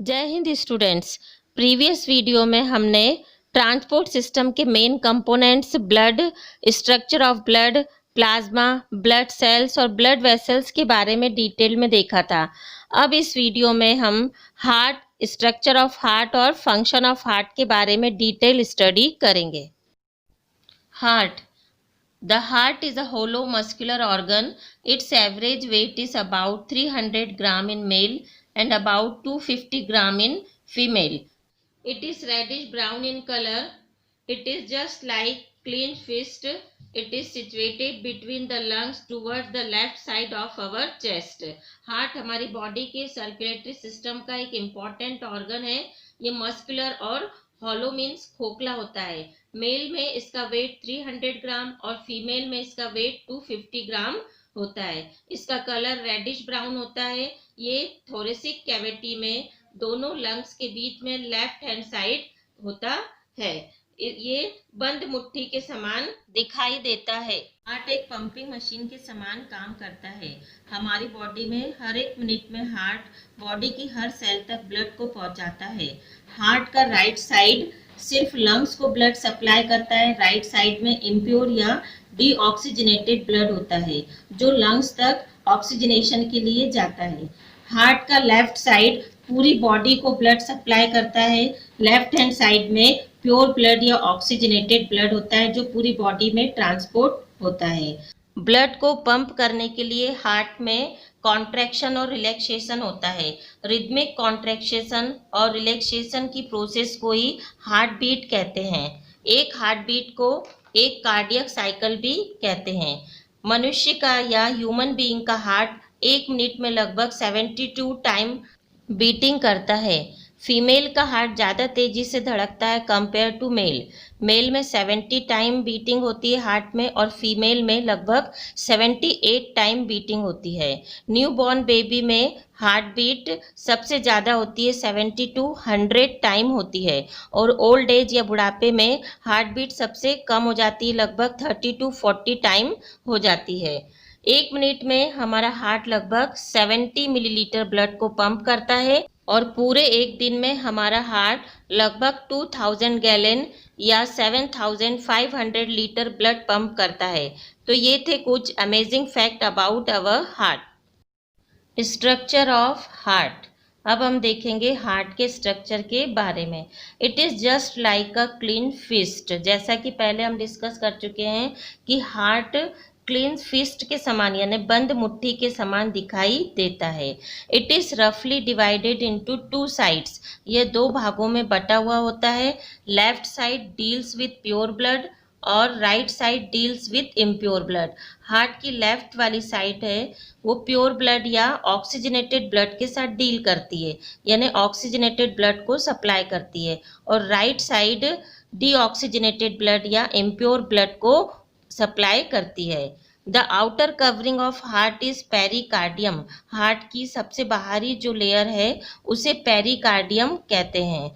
जय Hind students. Previous video में हमने ट्रांसपोर्ट सिस्टम के main components blood, structure of blood, plasma, blood cells और ब्लड वेसल्स के बारे में डिटेल में देखा था। अब इस वीडियो में हम हार्ट, स्ट्रक्चर ऑफ हार्ट और फंक्शन ऑफ हार्ट के बारे में डिटेल स्टडी करेंगे। Heart. The heart is a hollow muscular organ. Its average weight is about 300 gram in male and about 250 gram in female. It is reddish brown in color. It is just like clenched fist. It is situated between the lungs towards the left side of our chest. Heart हमारी body के circulatory system का एक important organ है। ये muscular और hollow means खोखला होता है। मेल में इसका वेट 300 ग्राम और फीमेल में इसका वेट 250 ग्राम होता है। इसका कलर रेडिश ब्राउन होता है। ये थोरेसिक कैविटी में दोनों लंग्स के बीच में लेफ्ट हैंड साइड होता है। ये बंद मुट्ठी के समान दिखाई देता है। हार्ट एक पंपिंग मशीन के समान काम करता है। हमारी बॉडी में हर एक मिनट में हार्ट बॉडी की हर सेल तक ब्लड को पहुंचाता है। हार्ट का राइट साइड सिर्फ लंग्स को ब्लड सप्लाई करता है। राइट साइड में इम्प्योर या डीऑक्सीजनेटेड ब्लड होता है जो लंग्स तक ऑक्सीजनेशन के लिए जाता है। हार्ट का लेफ्ट साइड पूरी बॉडी को ब्लड सप्लाई करता है। लेफ्ट हैंड साइड में प्योर ब्लड या ऑक्सीजनेटेड ब्लड होता है जो पूरी बॉडी में ट्रांसपोर्ट होता है। ब्लड को पंप करने के लिए हार्ट में कॉन्ट्रैक्शन और रिलैक्सेशन होता है। रिदमिक कॉन्ट्रैक्शन और रिलैक्सेशन की प्रोसेस को ही हार्ट बीट कहते हैं। एक हार्ट बीट को एक कार्डियक साइकिल भी कहते हैं। मनुष्य का या ह्यूमन बीइंग का हार्ट एक मिनट में लगभग 72 टाइम बीटिंग करता है। फीमेल का हार्ट ज़्यादा तेजी से धड़कता है कंपेयर टू मेल। मेल में 70 टाइम बीटिंग होती है हार्ट में और फीमेल में लगभग 78 टाइम बीटिंग होती है। न्यू बॉर्न बेबी में हार्ट बीट सबसे ज़्यादा होती है, 70 to 100 टाइम होती है और ओल्ड एज या बुढ़ापे में हार्ट बीट सबसे कम हो जाती है, लगभग 30 to 40 टाइम हो जाती है। एक मिनट में हमारा हार्ट लगभग 70 मिलीलीटर ब्लड को पंप करता है और पूरे एक दिन में हमारा हार्ट लगभग 2000 गैलन या 7500 लीटर ब्लड पंप करता है। तो ये थे कुछ amazing fact about our heart. Structure of heart. अब हम देखेंगे हार्ट के स्ट्रक्चर के बारे में। It is just like a clean fist. जैसा कि पहले हम डिस्कस कर चुके हैं कि हार्ट क्लीन फिस्ट के समान यानी बंद मुट्ठी के समान दिखाई देता है। इट इज रफली डिवाइडेड इनटू 2 साइड्स। ये 2 भागों में बटा हुआ होता है। Left side deals with pure blood और right side deals with impure blood. Heart की लेफ्ट वाली साइड है वो प्योर ब्लड या ऑक्सीजनेटेड ब्लड के साथ डील करती है यानी ऑक्सीजनेटेड ब्लड को सप्लाई करती है और राइट साइड डीऑक्सीजनेटेड ब्लड या इम्प्योर ब्लड को सप्लाई करती है। The outer covering of heart is pericardium. Heart की सबसे बाहरी जो लेयर है उसे पेरिकार्डियम कहते हैं।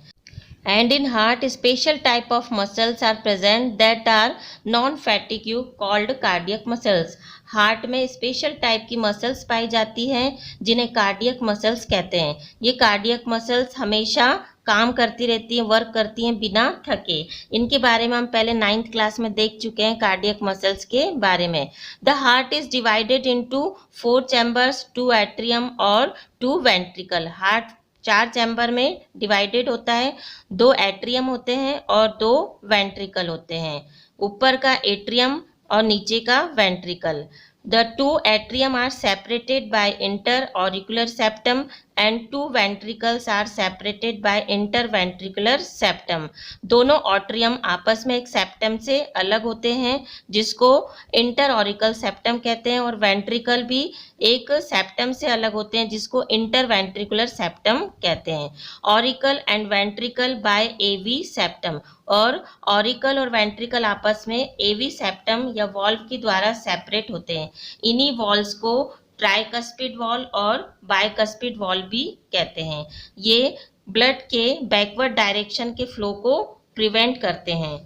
And in heart, special type of muscles are present that are non-fatigue called cardiac muscles. Heart में स्पेशल टाइप की मसल्स पाई जाती हैं जिन्हें कार्डियक मसल्स कहते हैं। ये कार्डियक मसल्स हमेशा काम करती रहती हैं, वर्क करती हैं बिना थके। इनके बारे में हम पहले 9th क्लास में देख चुके हैं कार्डियक मसल्स के बारे में। The heart is divided into 4 chambers, 2 atrium और 2 वेंट्रिकल। हार्ट 4 चैम्बर में डिवाइडेड होता है, 2 एट्रियम होते हैं और 2 वेंट्रिकल होते हैं। ऊपर का एट्रियम और नीचे का ventricle. The 2 atrium are separated by interauricular septum and 2 ventricles are separated by interventricular septum. दोनों ऑट्रियम आपस में एक सेप्टम से अलग होते हैं जिसको इंटरऑरिकल सेप्टम कहते हैं और वेंट्रिकल भी एक सेप्टम से अलग होते हैं जिसको इंटरवेंट्रिकुलर सेप्टम कहते हैं। Auricle and ventricle by AV septum और ऑरिकल और वेंट्रिकल आपस में एवी सेप्टम या वॉल्व के द्वारा सेपरेट होते हैं। इन्हीं वॉल्स को ट्राइकस्पिड वॉल और बाइकस्पिड वॉल भी कहते हैं। ये ब्लड के बैकवर्ड डायरेक्शन के फ्लो को प्रिवेंट करते हैं।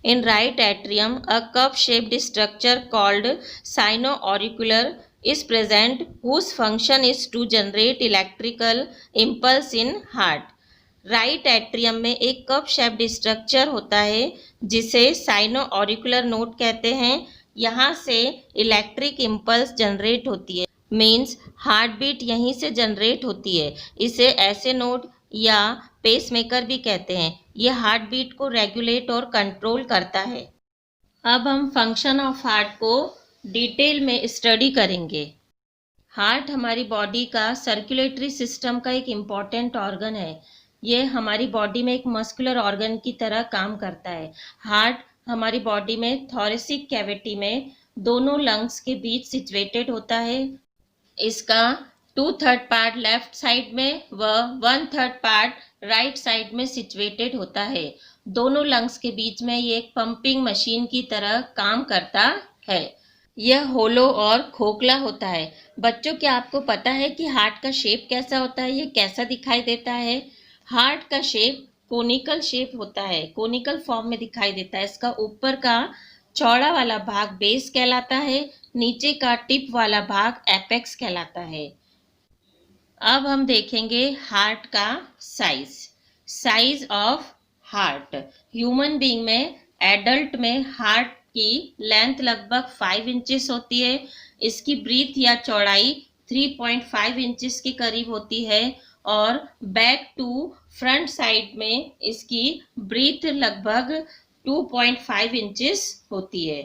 In right atrium, a cup-shaped structure called sino-auricular is present whose function is to generate electrical impulse in heart. Right atrium में एक कप शेप्ड स्ट्रक्चर होता है जिसे साइनो ऑरिकुलर नोड कहते हैं। यहाँ से इलेक्ट्रिक इम्पल्स जनरेट होती है, मीन्स हार्ट बीट यहीं से जनरेट होती है। इसे ऐसे नोड या पेसमेकर भी कहते हैं। ये हार्ट बीट को रेगुलेट और कंट्रोल करता है। अब हम फंक्शन ऑफ हार्ट को डिटेल में स्टडी करेंगे। हार्ट हमारी बॉडी का सर्कुलेटरी सिस्टम का एक इम्पॉर्टेंट ऑर्गन है। ये हमारी बॉडी में एक मस्कुलर ऑर्गन की तरह काम करता है। हार्ट हमारी बॉडी में थोरेसिक कैविटी में दोनों लंग्स के बीच सिचुएटेड होता है। इसका 2/3 पार्ट लेफ्ट साइड में व 1/3 पार्ट राइट साइड में सिचुएटेड होता है। दोनों लंग्स के बीच में ये एक पंपिंग मशीन की तरह काम करता है। यह होलो और खोखला होता है। बच्चों, क्या आपको पता है कि हार्ट का शेप कैसा होता है? ये कैसा दिखाई देता है? हार्ट का शेप कोनिकल शेप होता है, कोनिकल फॉर्म में दिखाई देता है। इसका ऊपर का चौड़ा वाला भाग बेस कहलाता है, नीचे का टिप वाला भाग एपेक्स कहलाता है। अब हम देखेंगे हार्ट का size of heart. Human being में, एडल्ट में हार्ट की लेंथ लगभग 5 इंचेस होती है। इसकी ब्रीथ या चौड़ाई 3.5 इंचेस के करीब होती है और बैक टू फ्रंट साइड में इसकी ब्रीथ लगभग 2.5 इंचेस होती है।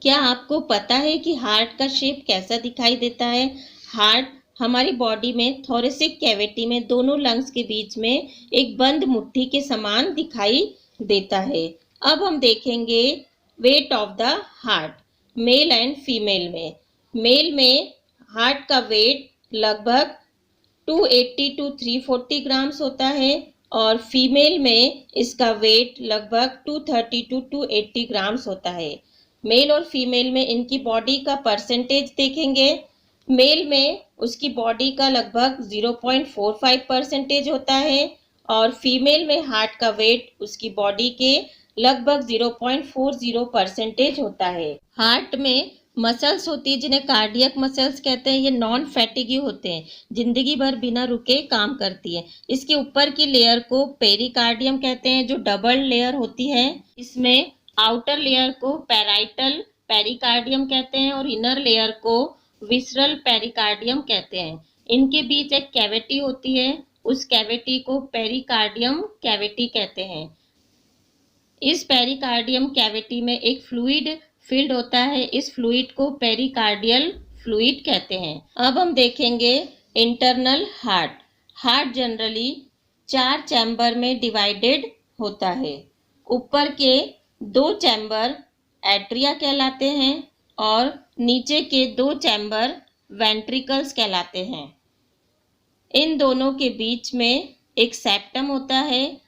क्या आपको पता है कि हार्ट का शेप कैसा दिखाई देता है? हार्ट हमारी बॉडी में थोरेसिक कैविटी में दोनों लंग्स के बीच में एक बंद मुट्ठी के समान दिखाई देता है। अब हम देखेंगे weight of the heart male and female में। मेल में हार्ट का वेट लगभग 280 to 340 ग्राम्स होता है और फीमेल में इसका वेट लगभग 230 to 280 ग्राम्स होता है। मेल और फीमेल में इनकी बॉडी का परसेंटेज देखेंगे। मेल में उसकी बॉडी का लगभग 0.45% होता है और फीमेल में हार्ट का वेट उसकी बॉडी के लगभग 0.40% होता है। हार्ट में मसल्स होती है जिन्हें कार्डियक मसल्स कहते हैं। ये नॉन फैटिगी होते हैं, जिंदगी भर बिना रुके काम करती है। इसके ऊपर की लेयर को पेरिकार्डियम कहते हैं जो डबल लेयर होती है। इसमें आउटर लेयर को पैराइटल पेरिकार्डियम कहते हैं और इनर लेयर को विसरल पेरिकार्डियम कहते हैं। इनके बीच एक कैविटी होती है, उस कैविटी को पेरिकार्डियम कैविटी कहते हैं। इस पेरिकार्डियम कैविटी में एक फ्लूइड फिल्ड होता है, इस फ्लूइड को पेरिकार्डियल फ्लूइड कहते हैं। अब हम देखेंगे internal heart. Heart generally 4 chamber में डिवाइडेड होता है। ऊपर के 2 चैम्बर एट्रिया कहलाते हैं और नीचे के 2 चैम्बर वेंट्रिकल्स कहलाते हैं। इन दोनों के बीच में एक सेप्टम होता है।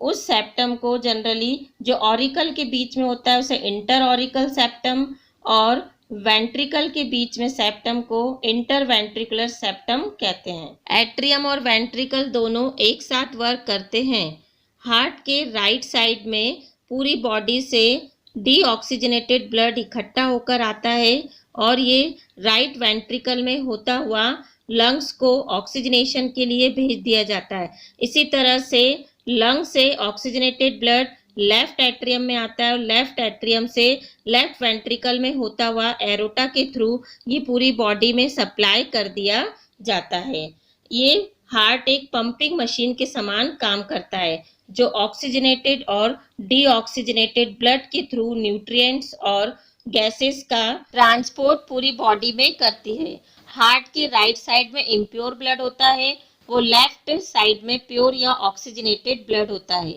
उस सेप्टम को जनरली जो ऑरिकल के बीच में होता है उसे इंटर ऑरिकल सेप्टम और वेंट्रिकल के बीच में सेप्टम को इंटर वेंट्रिकुलर सेप्टम कहते हैं। एट्रियम और वेंट्रिकल दोनों एक साथ वर्क करते हैं। हार्ट के राइट साइड में पूरी बॉडी से डीऑक्सीजनेटेड ब्लड इकट्ठा होकर आता है और ये राइट वेंट्रिकल में होता हुआ लंग्स को ऑक्सीजनेशन के लिए भेज दिया जाता है। इसी तरह से लंग से ऑक्सीजनेटेड ब्लड लेफ्ट एट्रियम में आता है और लेफ्ट एट्रियम से लेफ्ट वेंट्रिकल में होता हुआ एरोटा के थ्रू ये पूरी बॉडी में सप्लाई कर दिया जाता है। ये हार्ट एक पंपिंग मशीन के समान काम करता है जो ऑक्सीजनेटेड और डीऑक्सीजनेटेड ब्लड के थ्रू न्यूट्रिएंट्स और गैसेस का ट्रांसपोर्ट पूरी बॉडी में करती है। हार्ट की राइट साइड में इम्प्योर ब्लड होता है, वो लेफ्ट साइड में प्योर या ऑक्सीजनेटेड ब्लड होता है।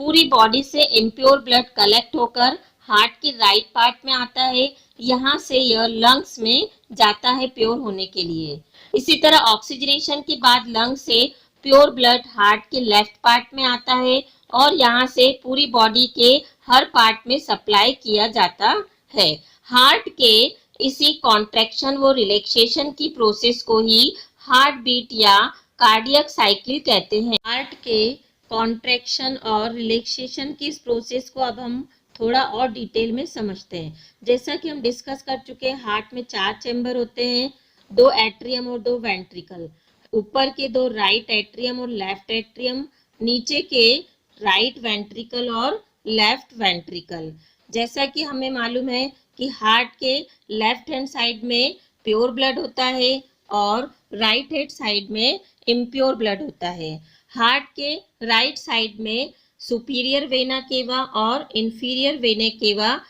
पूरी बॉडी से इम्प्योर ब्लड कलेक्ट होकर हार्ट की राइट पार्ट में आता है, यहाँ से यह लंग्स में जाता है प्योर होने के लिए। इसी तरह ऑक्सीजनेशन के बाद लंग से प्योर ब्लड हार्ट के लेफ्ट पार्ट में आता है और यहाँ से पूरी बॉडी के हर पार्ट में सप्लाई किया जाता है। हार्ट के इसी कॉन्ट्रैक्शन व रिलैक्सेशन की प्रोसेस को ही हार्ट बीट या कार्डियक साइकिल कहते हैं। हार्ट के कॉन्ट्रैक्शन और रिलैक्सेशन की इस प्रोसेस को अब हम थोड़ा और डिटेल में समझते हैं। जैसा कि हम डिस्कस कर चुके हैं, हार्ट में 4 चैम्बर होते हैं, 2 एट्रियम और 2 वेंट्रिकल। ऊपर के 2 राइट एट्रियम और लेफ्ट एट्रियम, नीचे के राइट वेंट्रिकल और लेफ्ट वेंट्रिकल। जैसा कि हमें मालूम है कि हार्ट के लेफ्ट हैंड साइड में प्योर ब्लड होता है और राइट हैंड साइड में इम्प्योर ब्लड होता है। हार्ट के राइट साइड में सुपीरियर वेना केवा और इंफीरियर वेना केवा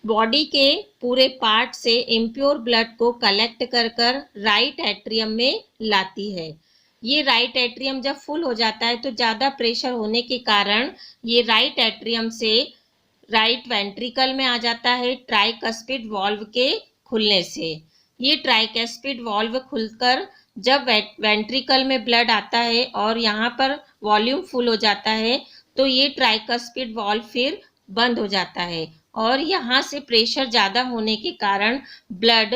बॉडी के पूरे पार्ट से इम्प्योर ब्लड को कलेक्ट कर कर राइट एट्रियम में लाती है। ये राइट एट्रियम जब फुल हो जाता है तो ज़्यादा प्रेशर होने के कारण ये राइट एट्रियम से राइट वेंट्रिकल में आ जाता है ट्राइकस्पिड वाल्व के खुलने से। ये ट्राइकस्पिड वाल्व खुलकर जब वेंट्रिकल में ब्लड आता है और यहाँ पर वॉल्यूम फुल हो जाता है तो ये ट्राइकस्पिड वाल्व फिर बंद हो जाता है और यहाँ से प्रेशर ज़्यादा होने के कारण ब्लड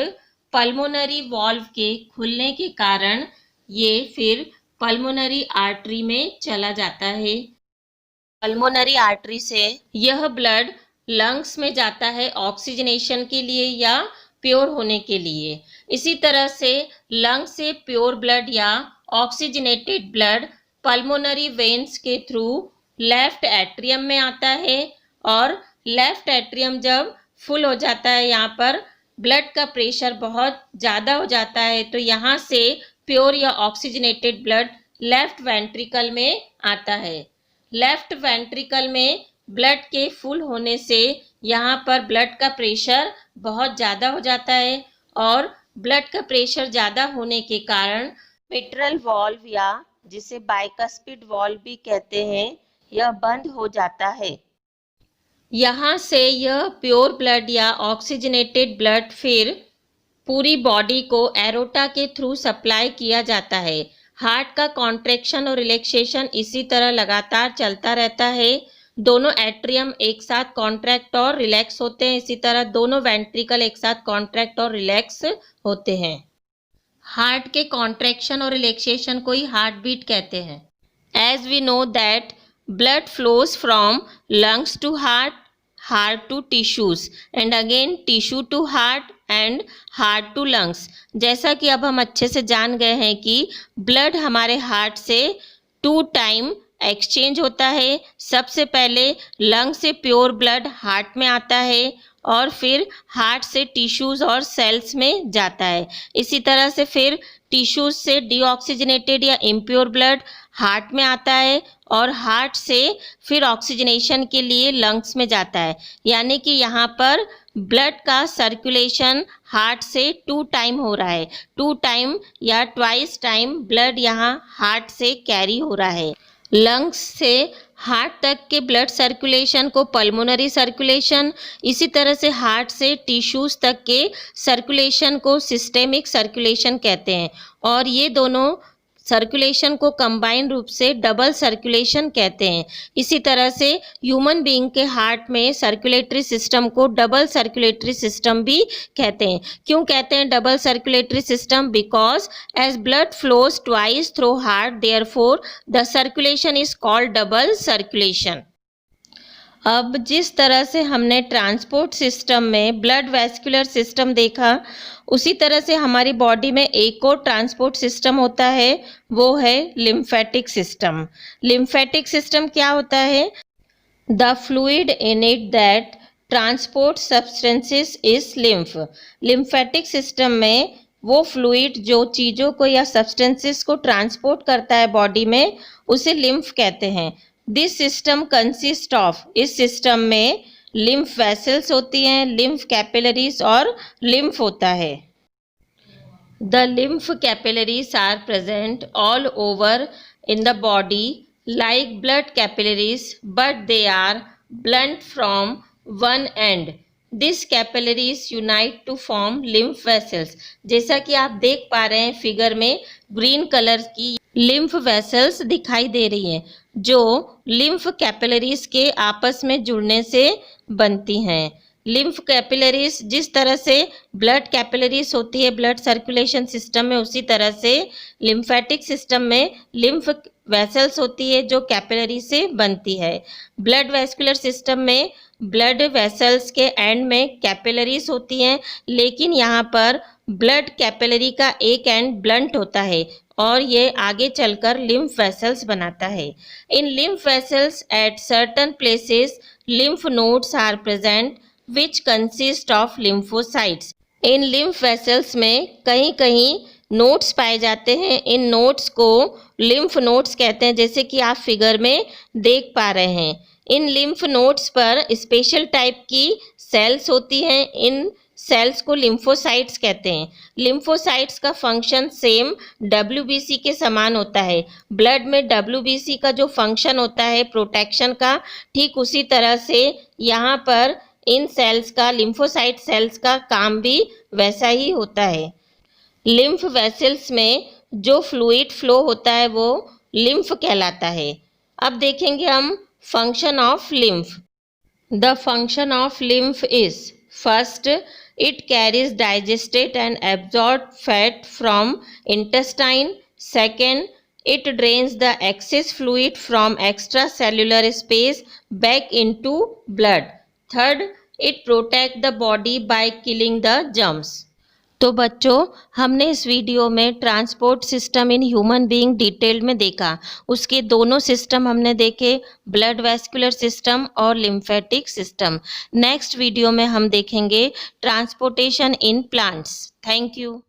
पल्मोनरी वाल्व के खुलने के कारण ये फिर पल्मोनरी आर्टरी में चला जाता है। पल्मोनरी आर्टरी से यह ब्लड लंग्स में जाता है ऑक्सीजनेशन के लिए या प्योर होने के लिए। इसी तरह से लंग से प्योर ब्लड या ऑक्सीजनेटेड ब्लड पल्मोनरी वेन्स के थ्रू लेफ्ट एट्रियम में आता है और लेफ्ट एट्रियम जब फुल हो जाता है, यहाँ पर ब्लड का प्रेशर बहुत ज़्यादा हो जाता है तो यहाँ से प्योर या ऑक्सीजनेटेड ब्लड लेफ्ट वेंट्रिकल में आता है। लेफ्ट वेंट्रिकल में ब्लड के फुल होने से यहाँ पर ब्लड का प्रेशर बहुत ज़्यादा हो जाता है और ब्लड का प्रेशर ज़्यादा होने के कारण मिट्रल वाल्व या जिसे बाइकस्पिड वाल्व भी कहते हैं यह बंद हो जाता है। यहाँ से यह प्योर ब्लड या ऑक्सीजनेटेड ब्लड फिर पूरी बॉडी को एरोटा के थ्रू सप्लाई किया जाता है। हार्ट का कॉन्ट्रैक्शन और रिलैक्सेशन इसी तरह लगातार चलता रहता है। दोनों एट्रियम एक साथ कॉन्ट्रैक्ट और रिलैक्स होते हैं, इसी तरह दोनों वेंट्रिकल एक साथ कॉन्ट्रैक्ट और रिलैक्स होते हैं। हार्ट के कॉन्ट्रैक्शन और रिलैक्सेशन को ही हार्ट बीट कहते हैं। As we know that blood flows from lungs to heart to tissues and again tissue to heart to lungs। जैसा कि अब हम अच्छे से जान गए हैं कि ब्लड हमारे हार्ट से 2 टाइम एक्सचेंज होता है। सबसे पहले लंग से प्योर ब्लड हार्ट में आता है और फिर हार्ट से टिश्यूज़ और सेल्स में जाता है। इसी तरह से फिर टिश्यूज़ से डीऑक्सीजनेटेड या इम्प्योर ब्लड हार्ट में आता है और हार्ट से फिर ऑक्सीजनेशन के लिए लंग्स में जाता है। यानी कि यहाँ पर ब्लड का सर्कुलेशन हार्ट से 2 टाइम हो रहा है। 2 टाइम या ट्वाइस टाइम ब्लड यहाँ हार्ट से कैरी हो रहा है। लंग्स से हार्ट तक के ब्लड सर्कुलेशन को पल्मोनरी सर्कुलेशन, इसी तरह से हार्ट से टिश्यूज़ तक के सर्कुलेशन को सिस्टेमिक सर्कुलेशन कहते हैं और ये दोनों सर्कुलेशन को कंबाइन रूप से डबल सर्कुलेशन कहते हैं। इसी तरह से ह्यूमन बीइंग के हार्ट में सर्कुलेटरी सिस्टम को डबल सर्कुलेटरी सिस्टम भी कहते हैं। क्यों कहते हैं double circulatory system? Because as blood flows twice through heart therefore the circulation is called double circulation. अब जिस तरह से हमने ट्रांसपोर्ट सिस्टम में ब्लड वेस्कुलर सिस्टम देखा, उसी तरह से हमारी बॉडी में एक और ट्रांसपोर्ट सिस्टम होता है, वो है लिम्फेटिक सिस्टम। लिम्फेटिक सिस्टम क्या होता है? The fluid in it that transport substances is lymph. Lymphatic system में वो फ्लूइड जो चीज़ों को या सब्सटेंसेस को ट्रांसपोर्ट करता है बॉडी में, उसे लिम्फ कहते हैं। दिस सिस्टम कंसिस्ट ऑफ, इस सिस्टम में लिम्फ वेसल्स होती हैं, लिम्फ कैपिलरीज और लिम्फ होता है। The lymph capillaries are present all over in the body like blood capillaries but they are blunt from one end. This capillaries unite to form lymph vessels. जैसा कि आप देख पा रहे हैं फिगर में ग्रीन कलर की लिम्फ वेसल्स दिखाई दे रही हैं जो लिम्फ कैपिलरीज के आपस में जुड़ने से बनती हैं। लिम्फ कैपिलरीज जिस तरह से ब्लड कैपिलरीज होती है ब्लड सर्कुलेशन सिस्टम में, उसी तरह से लिम्फेटिक सिस्टम में लिम्फ वेसल्स होती है जो कैपिलरी से बनती है। ब्लड वेस्कुलर सिस्टम में ब्लड वेसल्स के एंड में कैपिलरीज होती हैं, लेकिन यहाँ पर ब्लड कैपिलरी का एक एंड ब्लंट होता है और ये आगे चलकर लिम्फ वेसल्स बनाता है। इन lymph vessels at certain places lymph nodes are present which consist of lymphocytes। इन lymph vessels में कहीं कहीं नोड्स पाए जाते हैं। इन नोड्स को lymph nodes कहते हैं, जैसे कि आप फिगर में देख पा रहे हैं। इन lymph nodes पर स्पेशल टाइप की सेल्स होती हैं। इन सेल्स को लिम्फोसाइट्स कहते हैं। लिम्फोसाइट्स का फंक्शन सेम डब्ल्यूबीसी के समान होता है। ब्लड में डब्ल्यूबीसी का जो फंक्शन होता है प्रोटेक्शन का, ठीक उसी तरह से यहाँ पर इन सेल्स का, लिम्फोसाइट सेल्स का काम भी वैसा ही होता है। लिम्फ वेसल्स में जो फ्लूइड फ्लो होता है वो लिम्फ कहलाता है। अब देखेंगे हम function of lymph. The function of lymph is: first, it carries digested and absorbed fat from intestine. Second, it drains the excess fluid from extracellular space back into blood. Third, it protects the body by killing the germs. तो बच्चों, हमने इस video में transport system in human being detail में देखा। उसके दोनों system हमने देखे, ब्लड वेस्कुलर सिस्टम और लिम्फेटिक सिस्टम। नेक्स्ट वीडियो में हम देखेंगे transportation in plants. Thank you.